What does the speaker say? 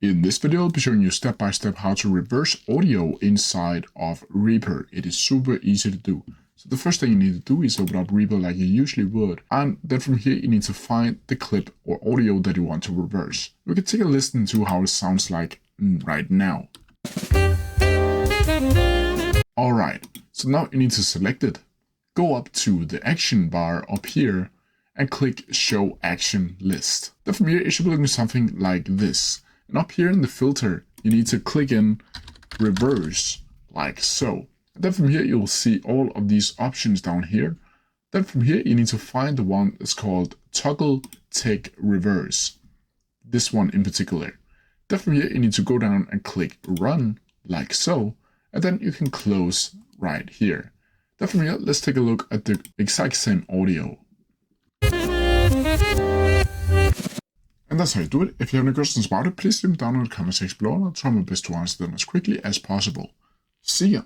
In this video, I'll be showing you step by step how to reverse audio inside of Reaper. It is super easy to do. So the first thing you need to do is open up Reaper like you usually would. And then from here, you need to find the clip or audio that you want to reverse. We can take a listen to how it sounds like right now. Alright, so now you need to select it. Go up to the action bar up here and click Show Action List. Then from here, it should be looking something like this. And up here in the filter, you need to click in Reverse, like so. And then from here, you'll see all of these options down here. Then from here, you need to find the one that's called Toggle Take Reverse. This one in particular. Then from here, you need to go down and click Run, like so. And then you can close right here. Then from here, let's take a look at the exact same audio. And that's how you do it. If you have any questions about it, please leave them down in the comment section below and I'll try my best to answer them as quickly as possible. See ya!